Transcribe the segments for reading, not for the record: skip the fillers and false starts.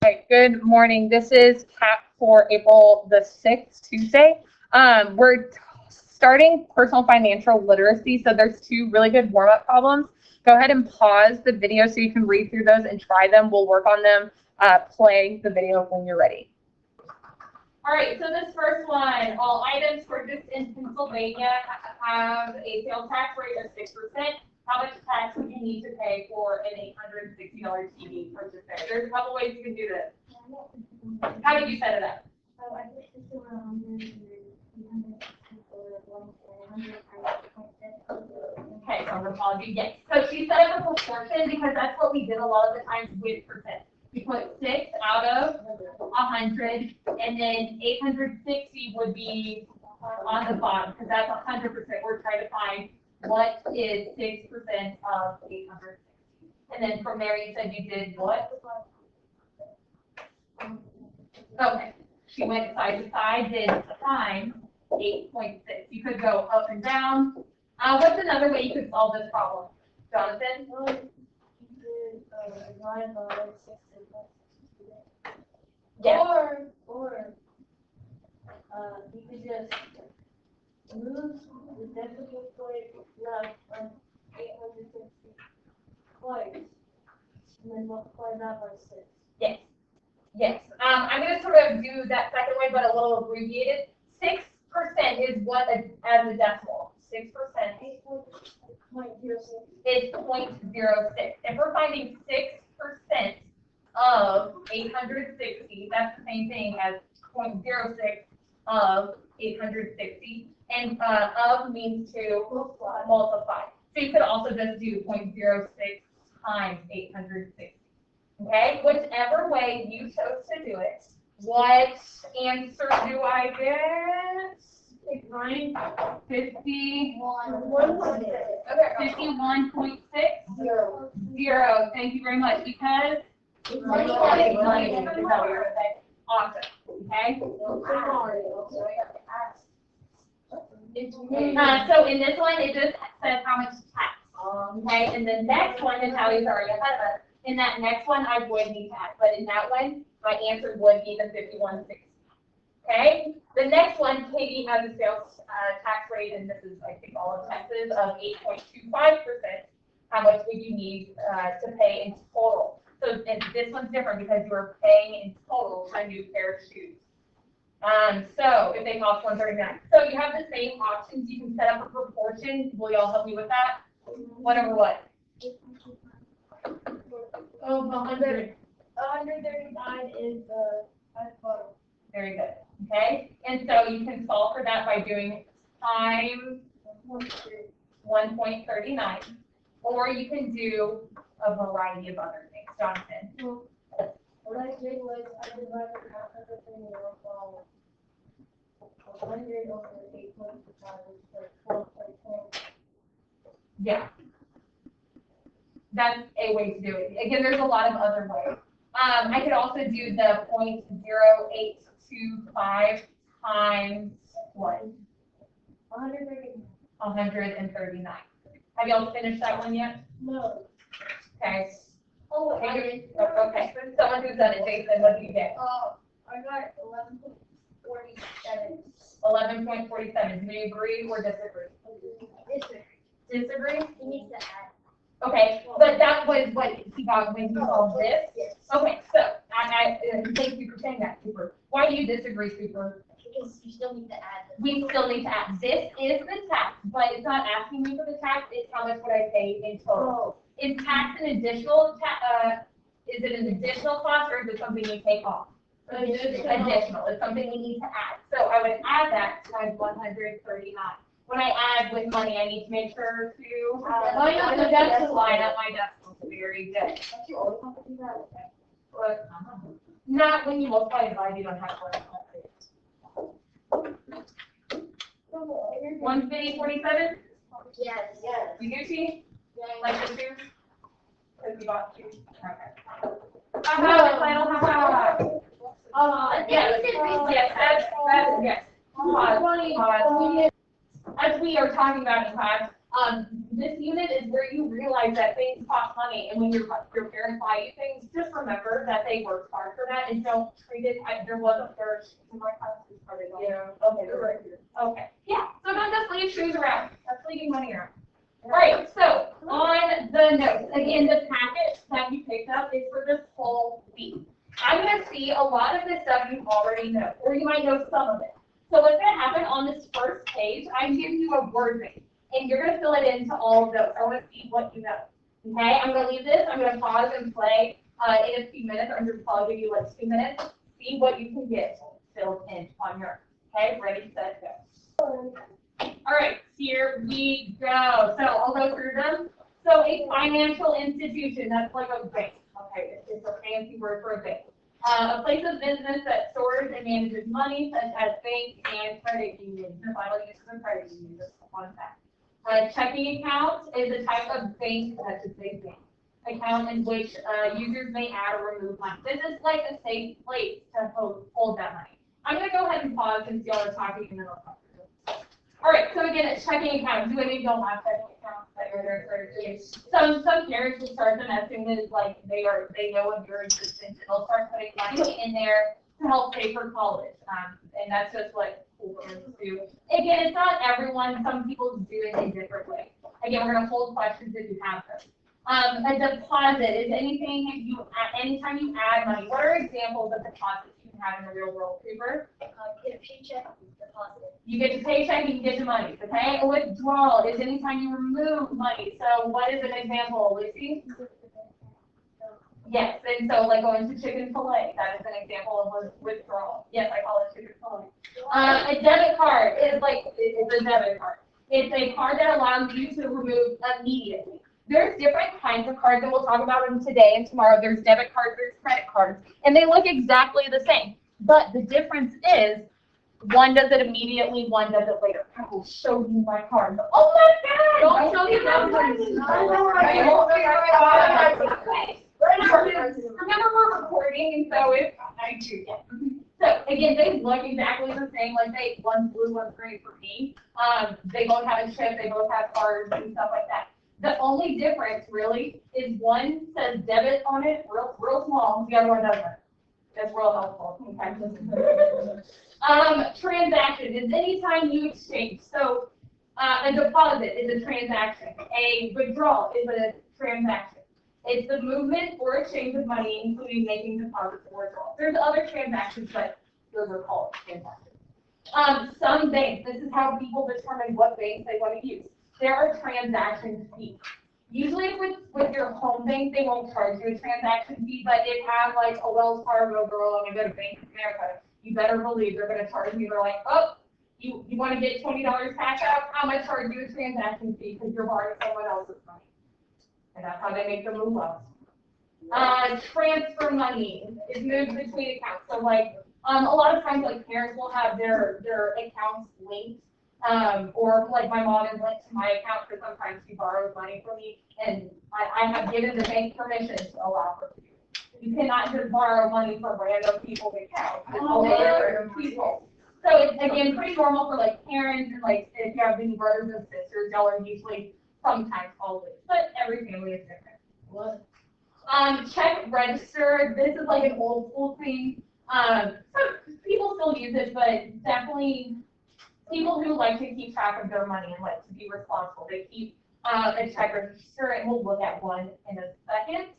Okay, good morning. This is KAP for April the 6th, Tuesday. We're starting personal financial literacy, so there's two really good warm-up problems. Go ahead and pause the video so you can read through those and try them. We'll work on them. Play the video when you're ready. All right, so this first one, all items purchased in Pennsylvania have a sales tax rate of 6%. How much tax would you need to pay for an $860 TV purchase there? There's a couple ways you can do this. How did you set it up? Okay, so apology, yes. So she set up a proportion because that's what we did a lot of the times with percent. We put 6 out of 100, and then 860 would be on the bottom because that's 100%. We're trying to find what is 6% of 860. And then from there you said you did what? Okay. She went side to side, did times 8.6. You could go up and down. What's another way you could solve this problem, Jonathan? Yeah. Or you could just move the decimal point left on 860 twice, and then multiply that by 6. Yes. Yes. I'm going to sort of do that second way, but a little abbreviated. 6% is what as a decimal. 6% is 0.06. If we're finding 6% of 860, that's the same thing as 0.06 of 860. And of means to multiply. So you could also just do 0.06 times 860. Okay? Whichever way you chose to do it, what answer do I get? 51. 51.6? 0. Thank you very much. Because money. Awesome. Okay? So in this one, it just says how much tax. Okay? And the next one is how he's already ahead of us. In that next one, I would need to add. But in that one, my answer would be the 51.6. Okay? The next one, Katie has a sales tax rate, and this is, I think, all of Texas, of 8.25%. How much would you need to pay in total? So and this one's different because you're paying in total for a new pair of shoes. So if they cost $139. So you have the same options. You can set up a proportion. Will y'all help me with that? Whatever what? Oh, 100. 139 is the bottom. Very good. Okay? And so you can solve for that by doing times 1.39. Or you can do a variety of other things. Jonathan. Well, what I did was I divided everything by 100 over 8.25 is like 12.4. Yeah. That's a way to do it. Again, there's a lot of other ways. I could also do the 0.0825 times what? 139. Have y'all finished that one yet? No. Okay. Oh, Okay. Someone who's done it, Jason, what do you get? I got 11.47. 11.47. Do you agree or disagree? Disagree? He needs to add. Okay, but that was what he got when he solved this? Yes. Okay, so I thank you for saying that, Cooper. Why do you disagree, Cooper? Because you still need to add them. We still need to add. This is the tax, but it's not asking me for the tax, it's how much would I pay in total. Is tax an additional, is it an additional cost or is it something you take off? Additional, it's something we need to add. So I would add that times 139. When I add with money, I need to make sure to line up my decimals. Very good. Not when you multiply and divide, you don't have to worry about it. 150.47? Yes. You do see? Like the two? Because you bought two. Okay. Yes, yes. Pause. As we are talking about in class, this unit is where you realize that things cost money, and when your parents buy you things, just remember that they worked hard for that, and don't treat it as there wasn't their shoes in my house. Yeah. Okay, they're right here. Okay, yeah, so don't just leave shoes around, that's leaving money around. All right, so on the notes, again, the packet that you picked up is for this whole week. I'm gonna see a lot of this stuff you already know, or you might know some of it. So what's gonna happen on this first page, I'm giving you a word bank, and you're gonna fill it into all of those. I wanna see what you know. Okay, I'm gonna leave this, I'm gonna pause and play in a few minutes. I'm gonna probably give you like 2 minutes, see what you can get filled in on your, okay, ready, set, go. All right, here we go. So I'll go through them. So a financial institution, that's like a bank. Okay, it's a fancy word for a bank. A place of business that stores and manages money, such as banks and credit unions. The final use of a credit union, just one fact. A checking account is a type of bank, that's a big bank, account in which users may add or remove money. This is like a safe place to hold that money. I'm going to go ahead and pause since y'all are talking and then I'll talk. All right, so again, a checking account. Do any of y'all have checking accounts that you're there? Some parents will start them as soon as like they know of your existence, and they'll start putting money in there to help pay for college. And that's just what school parents do. Again, it's not everyone. Some people do it in different ways. Again, we're gonna hold questions if you have them. A deposit is anything anytime you add money. What are examples of deposits you can have in the real world, Cooper? Get a paycheck, deposit. You get your paycheck, you can get your money, okay? A withdrawal is anytime you remove money. So what is an example, Lucy? Yes, and so like going to Chick-fil-A, that is an example of a withdrawal. Yes, I call it Chick-fil-A. A debit card is like, it's a debit card. It's a card that allows you to remove immediately. There's different kinds of cards that we'll talk about in today and tomorrow. There's debit cards, there's credit cards, and they look exactly the same. But the difference is, one does it immediately, one does it later. I will show you my card. Oh my God! Don't show me numbers. Remember, we're recording, and so if I do, yeah. So again, they look exactly the same. Like one's blue, one's green for me. They both have a chip, they both have cards and stuff like that. The only difference really is one says debit on it, real small. The other one doesn't. That's real helpful. Okay. Transaction is anytime you exchange. So a deposit is a transaction. A withdrawal is a transaction. It's the movement or exchange of money, including making deposits or withdrawals. There's other transactions, but those are called transactions. Some banks, this is how people determine what banks they want to use. There are transaction fees. Usually with your home bank, they won't charge you a transaction fee, but if you have like a Wells Fargo girl and you go to Bank of America, you better believe they're going to charge you. They're like, oh, you want to get $20 cash out? I'm going to charge you a transaction fee because you're borrowing someone else's money. And that's how they make the move up. Transfer money is moved between accounts. So like a lot of times like parents will have their accounts linked. Or like my mom is linked to my account because sometimes she borrows money from me, and I have given the bank permission to allow her to do it. You cannot just borrow money from random people's accounts. It's only random people. So it's again pretty normal for like parents and like if you have any brothers and sisters, y'all are usually sometimes always, but every family is different. What? Check register. This is like an old school thing. So people still use it, but definitely. People who like to keep track of their money and like to be responsible, they keep a check register, and we'll look at one in a second.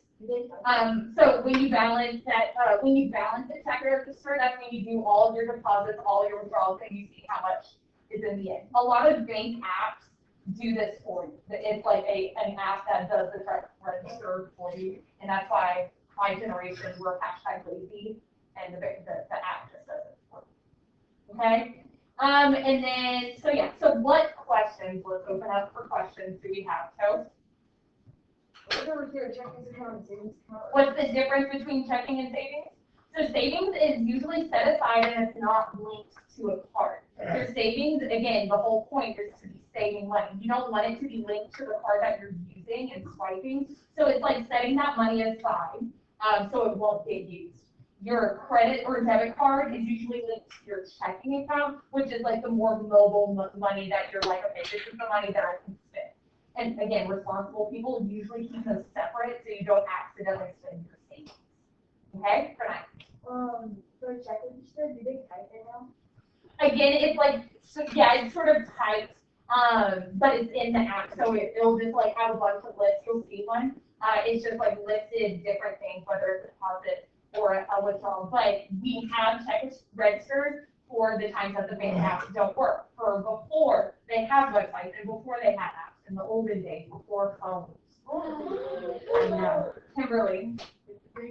So when you balance the check register, that's when you do all of your deposits, all your withdrawals, and you see how much is in the end. A lot of bank apps do this for you. It's like an app that does the check register for you, and that's why my generation we're #lazy, and the app just does it for you. Okay. And then, so what questions, let's open up for questions do we have? So, what's the difference between checking and savings? So savings is usually set aside and it's not linked to a card. Your savings, again, the whole point is to be saving money. You don't want it to be linked to the card that you're using and swiping. So it's like setting that money aside so it won't get used. Your credit or debit card is usually linked to your checking account, which is like the more mobile money that you're like, okay, this is the money that I can spend. And again, responsible people usually keep those separate so you don't accidentally spend your savings. Okay, for now. For checking, you said you did type it now? Again, it's like, so, yeah, it's sort of typed, but it's in the app, so it'll just like have a bunch of lists, you'll see one. It's just like listed different things, whether it's a deposit or a withdrawal, but we have checks registered for the times that the bank apps don't work, for before they have websites and before they had apps, in the olden days, before phones. I know, Kimberly. So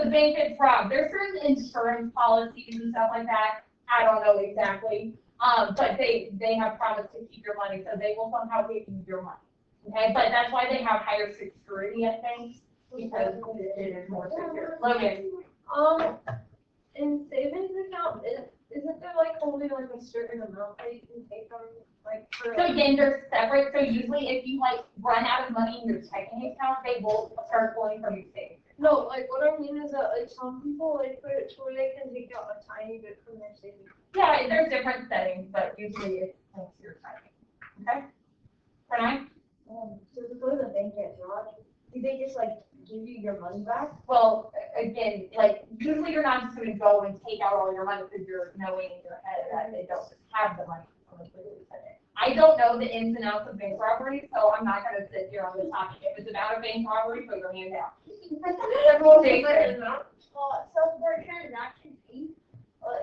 the bank gets robbed. There's certain insurance policies and stuff like that. I don't know exactly. But they have promised to keep your money, so they will somehow give you your money. Okay, but that's why they have higher security at banks, because it is more secure. Logan. In savings account, isn't there like only like a certain amount that you can take from like for? So again, they're separate. So usually if you like run out of money in your checking account, they will start pulling from your savings. No, like what I mean is that like some people like put it to where they can take out a tiny bit from their savings. Yeah, there's different settings, but usually it's thanks to your timing. Okay? For now? So suppose the bank gets robbed, do they just like give you your money back? Well, again, like usually you're not just going to go and take out all your money because you're knowing in your head that they don't just have the money. I don't know the ins and outs of bank robbery, so I'm not going to sit here on the topic. If it's about a bank robbery, put your hand down. Everyone takes it. So for a transaction fee,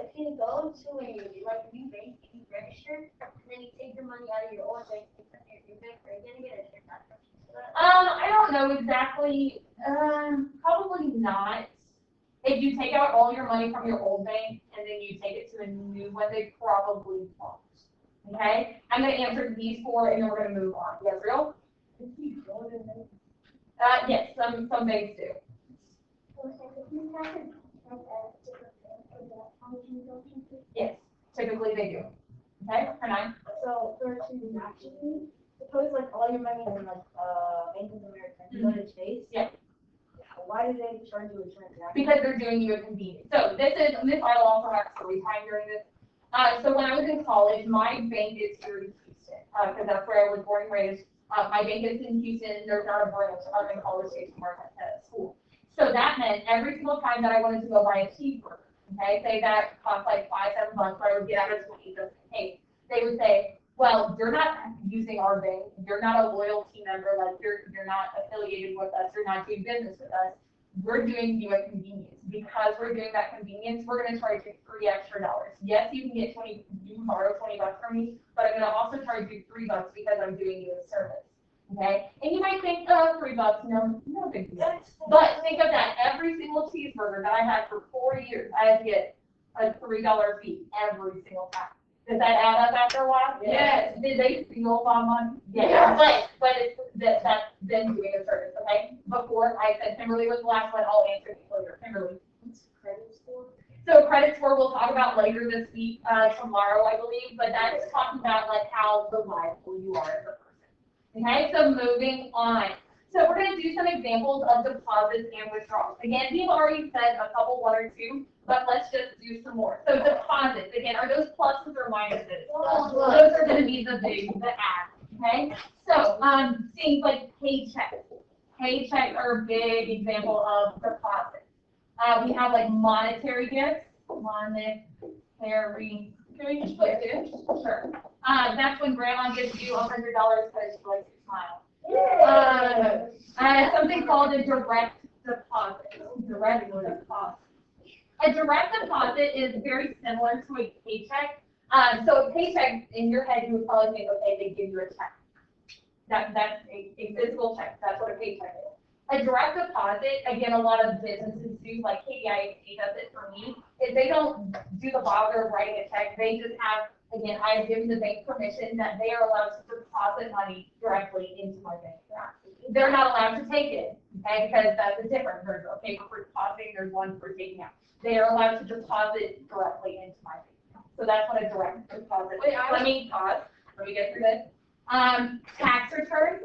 if you go to a like new bank, you register, and then you take your money out of your old bank, are you gonna get a transaction fee for that? I don't know exactly. Probably not. If you take out all your money from your old bank and then you take it to a new one, they probably won't. Okay? I'm going to answer these four and then we're going to move on. Yes, real? Yes, some banks do. Yes, typically they do. Okay, for nine. So for transaction fee, suppose like all your money in like Bank of America, you go to Chase. Yeah. Why do they charge you a transaction? Because they're doing you a convenience. So this I'll also have story time during this. So when I was in college, my bank is here in Houston, because that's where I was born and raised. My bank is in Houston. There's not a branch in College Station where I at school. So that meant every single time that I wanted to go buy a cheeseburger, okay, say that cost like $5, $7, where I would get out of school, just hey, they would say, well, you're not using our bank. You're not a loyalty member. Like you're not affiliated with us. You're not doing business with us. We're doing you a convenience. Because we're doing that convenience, we're going to charge you $3 extra. Yes, you can get you can borrow $20 from me, but I'm going to also charge you $3 because I'm doing you a service. Okay? And you might think, oh, $3, no big deal. But think of that. Every single cheeseburger that I had for 4 years, I had to get a $3 fee every single time. Does that add up after a while? Yes. Did they steal my money? Yes. But it's that's them doing a service, okay? Before I said Kimberly was the last one, I'll answer these later. Kimberly. What's credit score? So credit score we'll talk about later this week, tomorrow I believe, but that's talking about like how reliable you are as a person. Okay, so moving on. So we're going to do some examples of deposits and withdrawals. Again, we've already said a couple, one or two, but let's just do some more. So deposits, again, are those pluses or minuses? Those are going to be the add, okay? So things like paychecks. Paychecks are a big example of deposits. We have like monetary gifts. Monetary, can we just put gifts? Sure. That's when grandma gives you $100 because she likes your smile. Something called a direct deposit. Direct deposit. A direct deposit is very similar to a paycheck. So a paycheck, in your head, you would probably think, okay, they give you a check. That's a physical check. That's what a paycheck is. A direct deposit, again, a lot of businesses do, like KDIC does it for me, is they don't do the bother of writing a check. They just have, again, I have given the bank permission that they are allowed to deposit money directly into my bank account. They're not allowed to take it, okay, because that's a difference. There's a paper for depositing, there's one for taking out. They are allowed to deposit directly into my bank account. So that's what a direct deposit is. Let me pause. Let me get through this. Tax returns.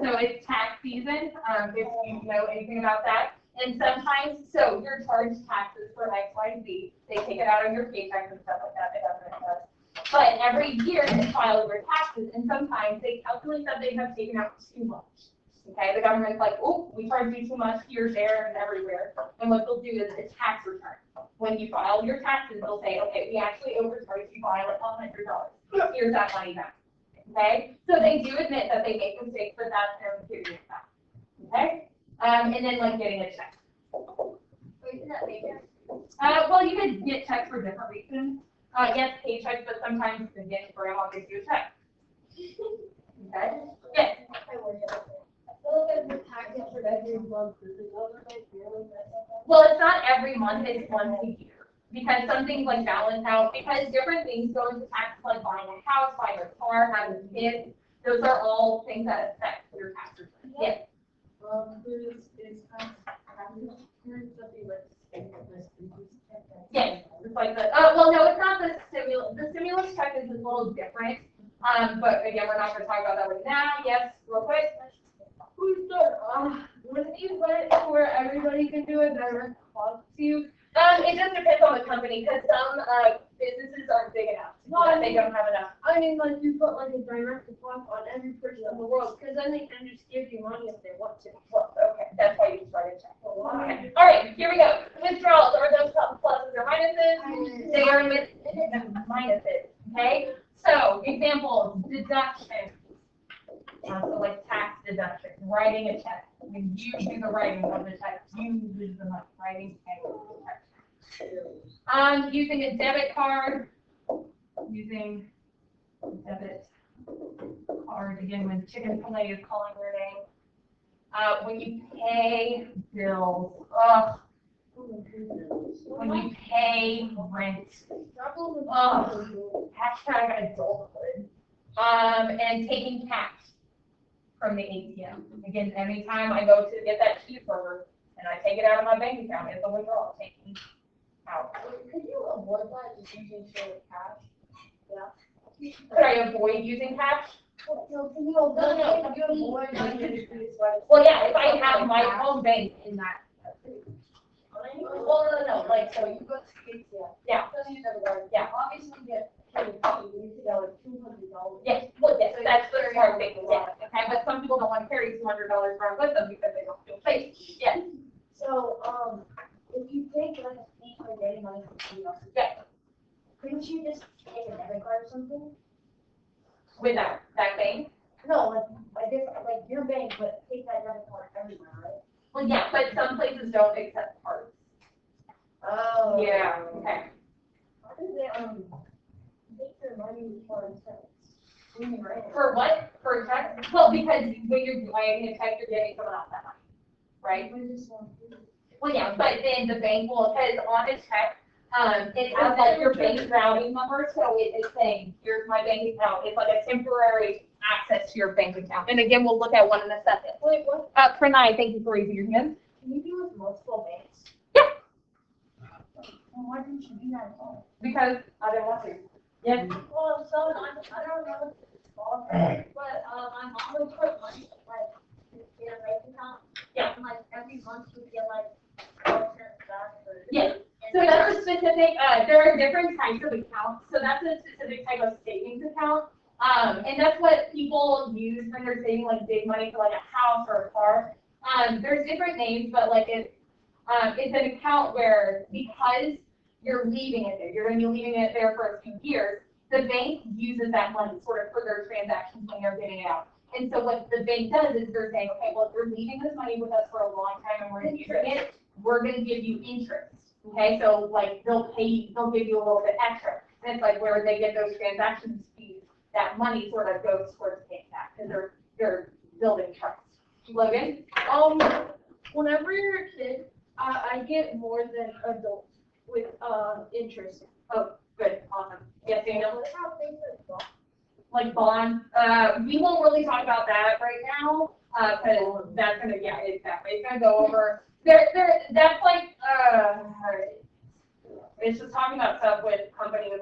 So it's tax season, if you know anything about that. And sometimes, so you're charged taxes for X, Y, Z. They take it out of your paycheck and stuff like that. The government does. But every year you file your taxes, and sometimes they calculate that they have taken out too much. Okay, the government's like, oh, we charge you too much here, there, and everywhere. And what they'll do is a tax return. When you file your taxes, they'll say, okay, we actually overcharged you by like $100. Here's that money back. Okay, so they do admit that they make mistakes, but that's their period of time. Okay, and then like getting a check. Well, you could get checks for different reasons. Yes, paychecks, but sometimes you can get grandma gives you a check. Okay. Yes. Well, it's not every month, it's once a year. Because some things like balance out, because different things go into tax, like buying a house, buying a car, having kids. Those are all things that affect your tax return. Yes. Yes, it's like the, well, no, it's not the stimulus. The stimulus check is a little different. But again, we're not going to talk about that right now. Yes, real quick. Who's the, when you went where everybody can do it, direct cost to you? It just depends on the company, because some businesses aren't big enough. Well, they don't have enough. I mean, like, you put like a direct deposit on every person in the world, because then they can just give you money if they want to. Well, okay, that's why you started check. Okay. All right, here we go. Withdrawals, are those pluses or minuses? They are minuses, okay? So, examples, deductions. So like tax deduction, writing a check. When you do the writing of the check, you do the writing and check. Using a debit card, using a debit card, again, when Chick-fil-A is calling your name. When you pay bills, when you pay rent, hashtag adulthood, and taking cash from the ATM. Again, anytime I go to get that cheeseburger and I take it out of my bank account, it's a withdrawal taken out. Could you avoid that just using cash? Yeah. Could I avoid using cash? No, can you avoid Well, yeah, if I have my own bank in that. Well, no, like, so you go to ATM. Yeah. Yeah. Obviously, you get paid, you need to go like $200. Yes, well, yes, that's the smart thing, yes, okay, but some people don't want to carry $200 around with them because they don't feel safe, yes. So, if you take like a fee for getting money from somebody else, Yes. couldn't you just take a debit card or something? With that bank? No, like your bank, but take that debit card everywhere, right? Well, yeah, but some places don't accept cards. Oh. Yeah, okay. How do they, take their money for instance? Right? For what? For a check? Well, because when you're writing a check, you're giving someone else that money, right? Well, yeah, but then the bank will, because on a check, it has like your bank routing number, so it's saying, here's my bank account. It's like a temporary access to your bank account. And again, we'll look at one in a second. Wait, what? Pranay, thank you for raising your hand. Can you do with multiple banks? Yeah. Well, why didn't you do that at all? Because I didn't want to. Yes. Well, so I don't know if it's fault, but my mom would put money like in a bank account. Yeah. And like every month we'd get like 12 cents back. Yes. So that's a specific, there are different types of accounts. So that's a specific type of savings account. And that's what people use when they're saving like big money for like a house or a car. There's different names, but like it's an account where because you're leaving it there, you're going to be leaving it there for a few years, the bank uses that money sort of for their transactions when they're getting it out. And so what the bank does is they're saying, okay, well, if you're leaving this money with us for a long time and we're going to use it, we're going to give you interest. Okay, so like they'll give you a little bit extra. And it's like where they get those transactions fees, that money sort of goes towards paying back because they're building trust. Logan? Whenever you're a kid, I get more than adults with interest. Oh, good, awesome. Yes, Daniel? What about things like bonds? Like bonds, we won't really talk about that right now, because that's gonna, yeah, exactly, it's gonna go over, that's like, it's just talking about stuff with companies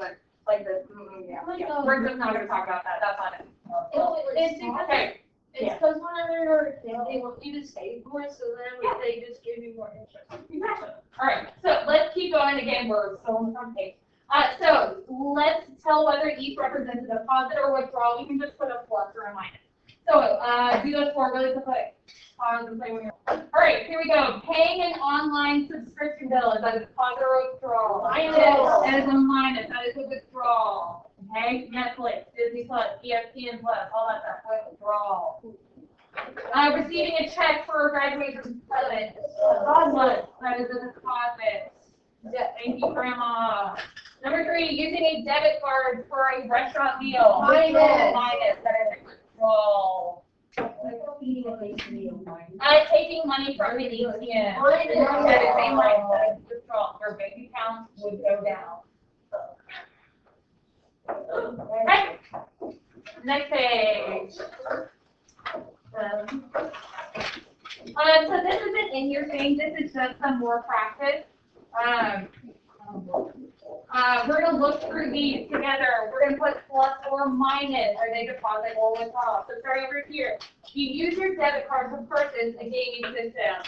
like this, we're just not gonna talk about that, that's not it. It's because whenever you're a kid, they want you to save more, so then they just give you more interest. Exactly. All right, so let's keep going. Again, we're still on the front page. So let's tell whether each represents a deposit or withdrawal. We can just put a plus or a minus. So do those four really quick. Pause and play when you're. All right, here we go. Paying an online subscription bill, is that a deposit or withdrawal? Minus. That is a minus. That is a withdrawal. Okay, Netflix, Disney Plus, ESPN Plus, all that stuff. Withdrawal. Receiving a check for a graduation present. That is a deposit. Thank you, Grandma. Number 3, using a debit card for a restaurant meal. Minus. That is a withdrawal. Taking money from the ATM. That is a minus. That is withdrawal. Your bank account would go down. Okay. Next page. So this isn't in your thing. This is just some more practice. We're going to look through these together. We're going to put plus or minus. Are they deposit or withdrawal? So start over here. You use your debit card to purchase a gaming system.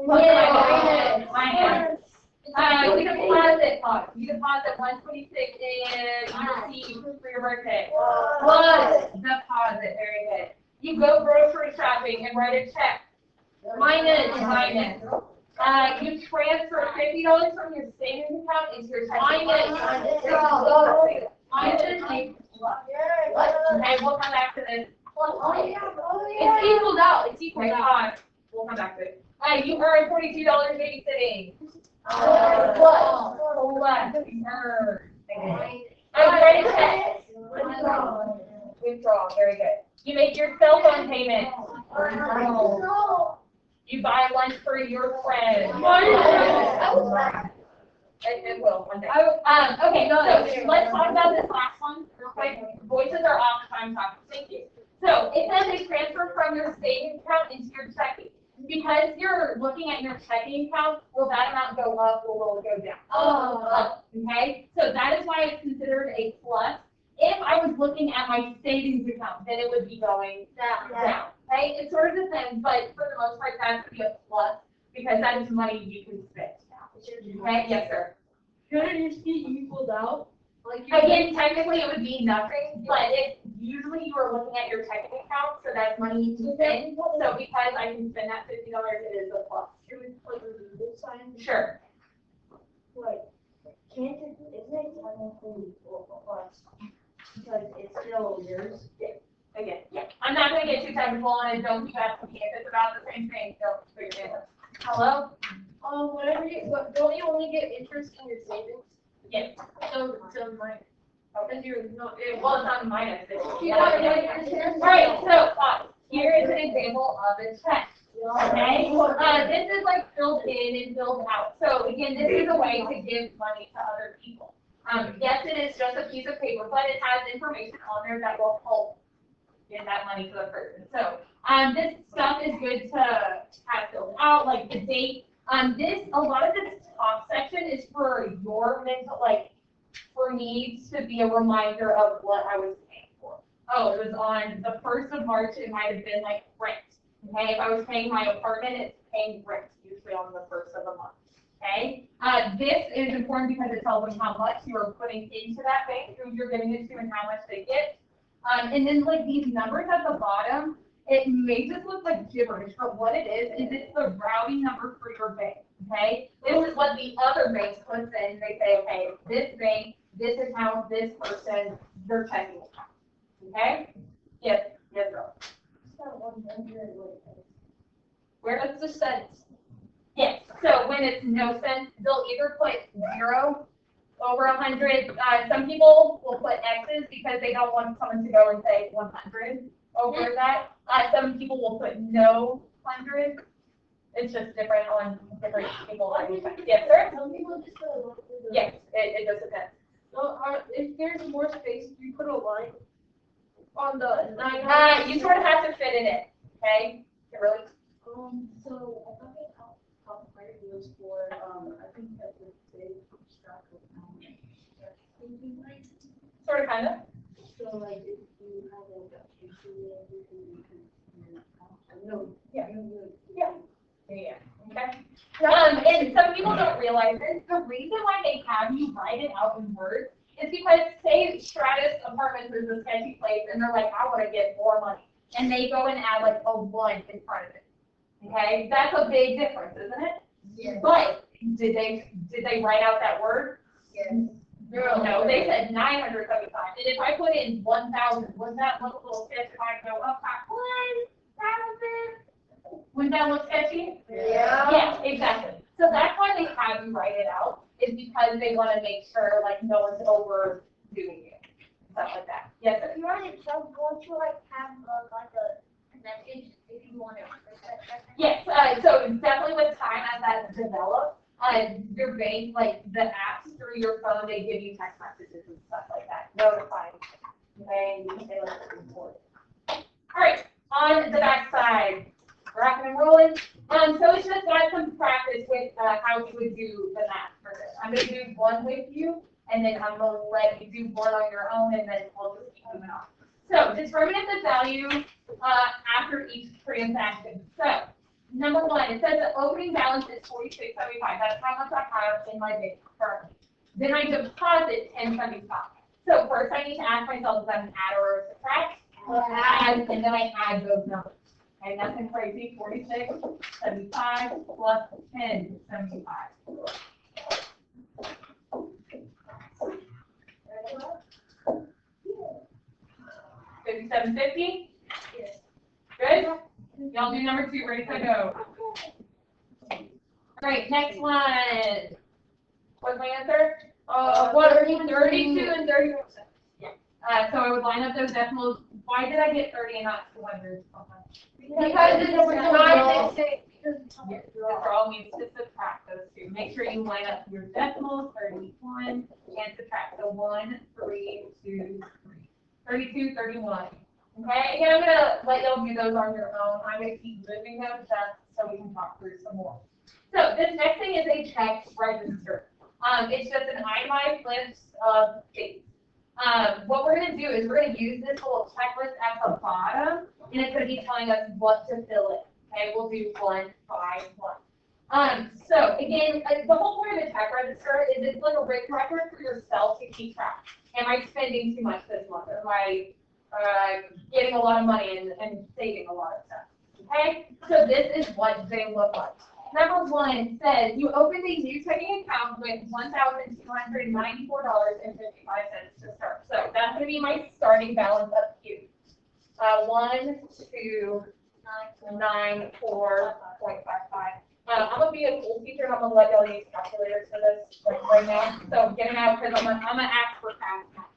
Minus. You deposit $126 and you receive for your birthday. Plus deposit. Very good. You go grocery shopping and write a check. Minus. You transfer $50 from your savings account into your checking account. Okay, we'll come back to this. It's equaled out. We'll come back to it. You earn $42 babysitting. Plus. You earn. Write a check. Withdraw. Very good. You make your cell phone payment. You buy lunch for your friend. It will one day. Okay, so let's talk about this last one real quick. Voices are off if I'm talking. Thank you. So it says they transfer from your savings account into your checking. Because you're looking at your checking account, will that amount go up or will it go down? Up. Okay, so that is why it's considered a plus. If I was looking at my savings account, then it would be going down. Okay, it sort of depends, but for the most part, that would be a plus because that is money you can spend. Okay, yes, sir. Shouldn't it just be equaled out? Again, technically it would be nothing, but usually you are looking at your checking account, so that's money you can spend. So because I can spend that $50, it is a plus. Should we put this sign? Sure. Isn't it technically plus? Because it's still yours. Again, yeah. I'm not going to get too technical on it. Don't keep asking me if it's about the same thing. Don't put your hand up. Hello? Don't you only get interest in your savings? Yes. So minus. Because you're not. Well, it's not minus. Yeah. All right. So here is an example of a check. Okay. This is like filled in and filled out. So again, this is a way to give money to other people. Yes, it is just a piece of paper, but it has information on there that will help get that money to the person. So this stuff is good to have filled out, like the date. A lot of this top section is for your mental, for needs to be a reminder of what I was paying for. Oh, it was on the 1st of March, it might have been like rent. Okay, if I was paying my apartment, it's paying rent, usually on the 1st of the month. Okay, this is important because it tells them how much you are putting into that bank, who you're giving it to, and how much they get. And then these numbers at the bottom, it may just look like gibberish, but what it is it's the routing number for your bank. Okay, this is what the other banks puts in. They say, okay, this bank, this account, this person, their checking account. Okay? Yes, girl. Where is the cents? Yes. So when it's no cents, they'll either put 0 over 100. Some people will put X's because they don't want someone to go and say 100 over that. Some people will put no 100. It's just different on different people. Yes, sir? Some people just Yes, it does depend. So if there's more space, do you put a line on the 9? You sort of have to fit in it. Okay? It really. So I thought that top part was for I think that the big stack of Sort of, kind of. So like if you have like a picture of everything you can no. Yeah. Yeah. Okay. And some some people don't realize this. The reason why they have you write it out in words is because, say, Stratus Apartments is a sketchy place, and they're like, I want to get more money. And they go and add like a 1 in front of it. Okay? That's a big difference, isn't it? Yes. But did they write out that word? Yes. No, they said 975. And if I put in 1,000, wouldn't that look a little sketchy? If I go up by 1,000, wouldn't that look sketchy? Yeah. Yeah, exactly. So that's why they have you write it out, is because they want to make sure like no one's overdoing it, stuff like that. Yes, sir. If you want to tell, won't you like have like a message if you want to? Yes, so definitely with time as that develops, your bank, like the apps through your phone, they give you text messages and stuff like that, notifying. Okay, you can say like it's important. All right, on the back side, rocking and rolling. So it's just got some practice with how you would do the math for this. I'm going to do one with you, and then I'm going to let you do one on your own, and then we'll just keep moving on. So determine the value after each transaction. So number one, it says the opening balance is $46.75. That's how much I have in my bank currently. Then I deposit $10.75. So first I need to ask myself, is that an add or a subtract? Add, and then I add those numbers. Okay, nothing crazy. 46.75 plus 10.75. 57.50. Yes. Good. Y'all do number 2. Ready, set, go. All right, next one. What's my answer? 32 and 31 cents. Yeah. So I would line up those decimals. Why did I get 30 and not 200? Because it's divided. Yes, withdrawal means to subtract those two. Make sure you line up your decimals, 31, and subtract. So 1, 3, 2, 3. 32, 31. Okay, again, I'm going to let y'all do those on your own. I'm going to keep moving those up so we can talk through some more. So this next thing is a check register. It's just an itemized list of things. What we're going to do is we're going to use this little checklist at the bottom, and it's going to be telling us what to fill in. Okay, we'll do 1 by 1. So again, the whole point of the check register is it's like a written record for yourself to keep track. Am I spending too much this month? Am I getting a lot of money and saving a lot of stuff? Okay, so this is what they look like. Number 1 says you open a new checking account with $1,294.55 to start. So that's going to be my starting balance up here. 1, 2, 9, 4.55. I'm gonna be a school teacher and I'm gonna let y'all use calculators for this like right now. So get them out because I'm gonna ask for fast math.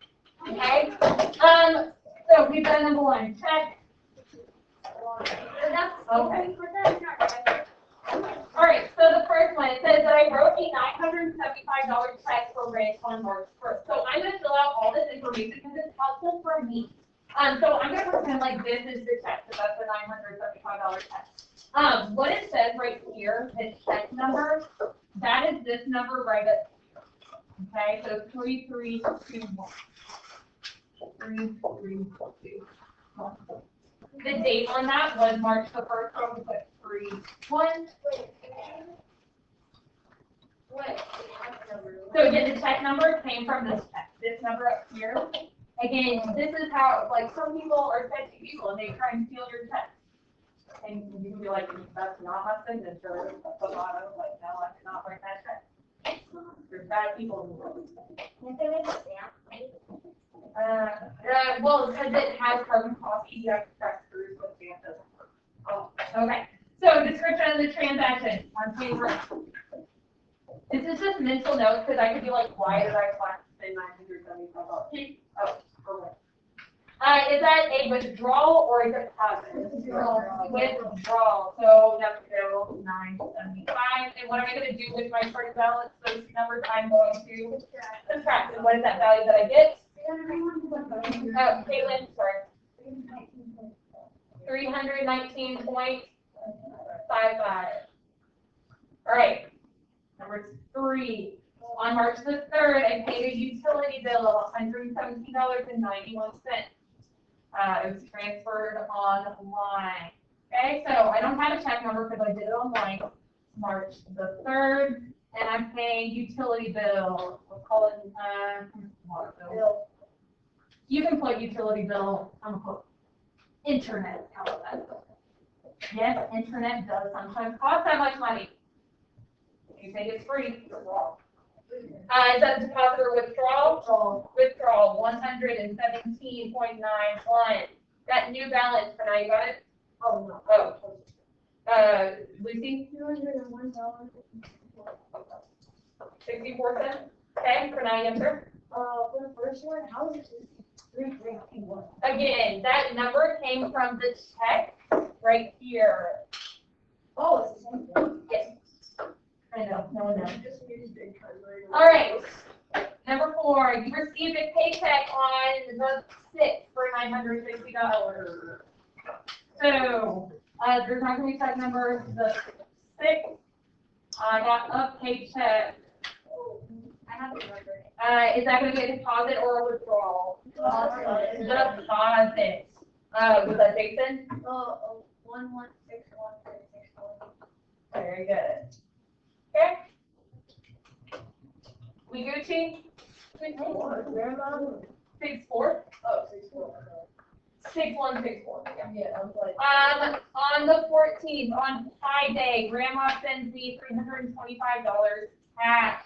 Okay. So we've done number 1. Check. Okay. All right. So the first one, it says that I wrote a $975 check for rent on March 1st. So I'm gonna fill out all this information because it's helpful for me. So I'm gonna pretend like this is the check. So that's the $975 check. What it says right here, the check number, that is this number right up here. Okay, so 3321. 3321. The date on that was March the 1st, so we put 3-1. So again, the check number came from this check, this number up here. Again, this is how, like, some people are sketchy people and they try and steal your check. And you can be like, that's not my signature. At the bottom, like, no, I did not write that check. There's bad people in the world. Well, because it has carbon copy, you have to press through, so stamp doesn't work. Oh, okay. So description of the transaction on page 1. This is just mental notes because I could be like, why did I spend $975? Oh, perfect. Is that a withdrawal or a deposit? Withdrawal. So that's available 975. And what am I going to do with my starting balance? Those numbers I'm going to subtract. And what is that value that I get? Oh, Caitlin, sorry. 319.55. All right. Number 3. On March the 3rd, I paid a utility bill of $117.91. It was transferred online. Okay, so I don't have a check number because I did it online. March the 3rd, and I'm paying utility bill. We'll call it, water bill. You can put utility bill, I'm gonna put internet, how about that? Yes, internet does sometimes cost that much money. You think it's free, you're wrong. Is that deposit or withdrawal? Withdrawal, 117.91. That new balance for now, you got it? Oh, no. Oh. Lucy? $0.64. Okay, for now, answer. For the first one, how is it 331? Again, that number came from the check right here. Oh, it's the same thing. Yes. I know, no one knows. Just used it because we're- All right. Number 4, you received a paycheck on the 6th for $960. So, there's not gonna be check number the 6th. I got a paycheck. I have to remember it. Is that gonna be a deposit or a withdrawal? Deposit. Deposit. Was that Jason? 116161. Very good. Okay. We Gucci? 64? Oh, 64. 6164. Yeah, I'm like. On the 14th, on Pi Day, Grandma sends me $325 cash.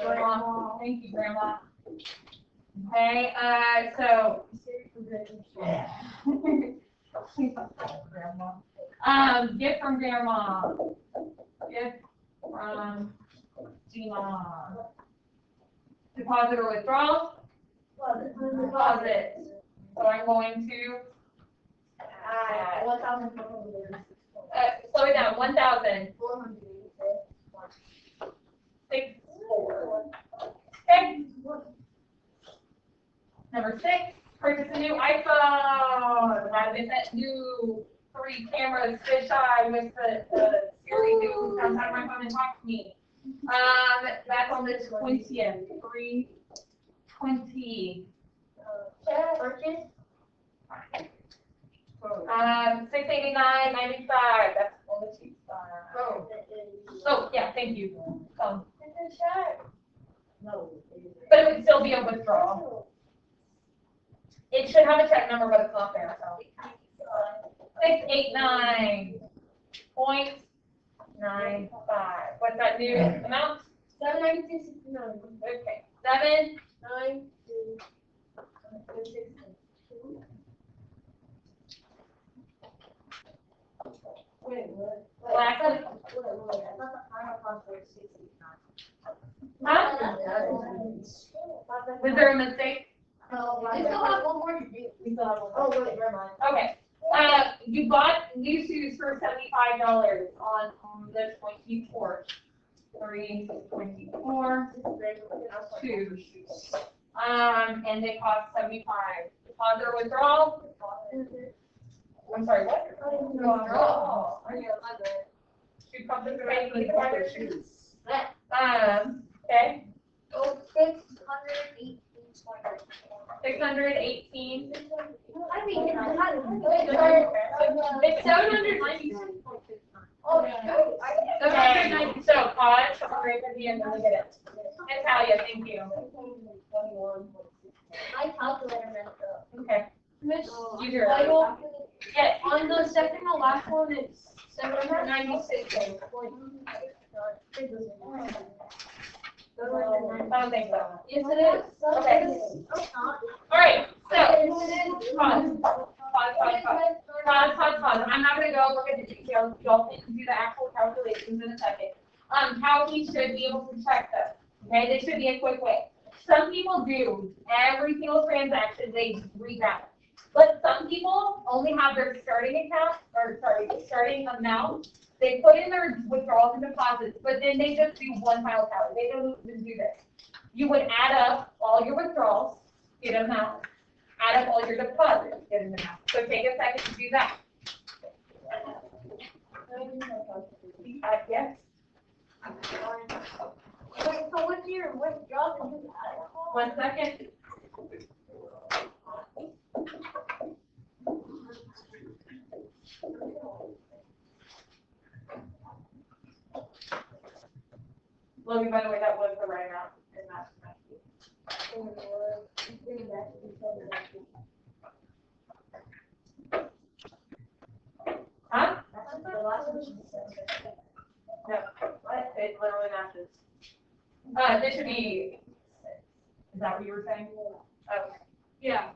Grandma, thank you, Grandma. Okay, so. Gift from Grandma. Gift from Gina. Deposit or withdrawal? Deposit. So I'm going to, 1,400. slow it down, 1,064. 400. Okay. Number 6, purchase a new iPhone. I miss that new 3 cameras, fisheye with the Siri who comes out of my phone and talks to me. That's on the 20th, 3/20. Purchase? $689.95. That's on the cheap side. Oh, yeah, thank you. It's a check. No. But it would still be a withdrawal. It should have a check number, but it's not there, so. 689.95. What's that new amount? 796.69. Okay, 7. 9 Wait, what? Last one. I thought the final cost was 69. Huh? Was there a mistake? No, we still have one more to do. We still have one more. Oh, wait, never mind. Okay. You bought new shoes for $75 on the 24th. 3/24. Shoes. And they cost $75. Deposit or withdrawal? I'm sorry, what? Withdrawal. Shoe company paying me for their shoes. Okay. Oh, 618. 618. I mean, It's 796. Oh, shoot. Okay, so pause, right at the end, let me get it. Natalia, thank you. My calculator messed up. Okay. Miss, You hear it. Yes. on the second to last one, it's 796. I don't think so. Yes, it is. Okay. All right, so, pause. I'm not gonna go look at the details. Y'all can do the actual calculations in a second. How we should be able to check this. Okay, this should be a quick way. Some people do every single transaction, they rebalance. But some people only have their starting account, starting amount. They put in their withdrawals and deposits, but then they just do one final tally. They don't even do this. You would add up all your withdrawals, get an amount. Add up all your deposits, get an amount. So take a second to do that. Yes. Wait, so what's your withdrawal? 1 second. Logan, by the way, that was the right amount, and that's. Huh? No, what? It literally matches. This should be, is that what you were saying? Okay. Yeah.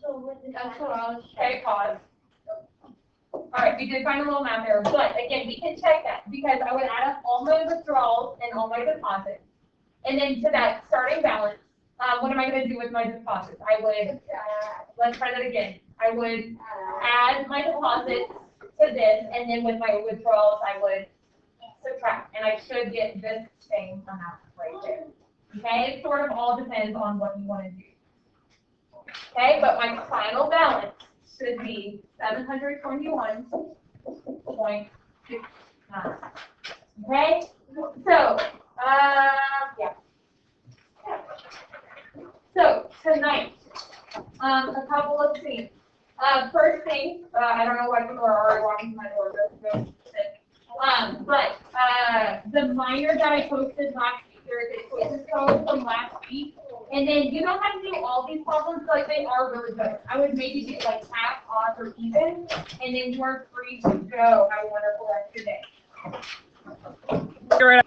So with the. That's what I was. Okay, pause. All right, we did find a little math error, but again, we can check that because I would add up all my withdrawals and all my deposits. And then to that starting balance, what am I gonna do with my deposits? I would, let's try that again. I would add my deposits to this, and then with my withdrawals, I would subtract, and I should get this same amount right there. Okay, it sort of all depends on what you wanna do. Okay, but my final balance should be 721.69. Okay, so, yeah. So tonight, a couple of things. First thing, I don't know why people are already walking to my door, but the minor that I posted last week, there is a quizzes code from last week. And then you don't have to do all these problems, like they are really good. I would maybe do like half, odds, or even, and then you are free to go. Have a wonderful rest of your day. You're right.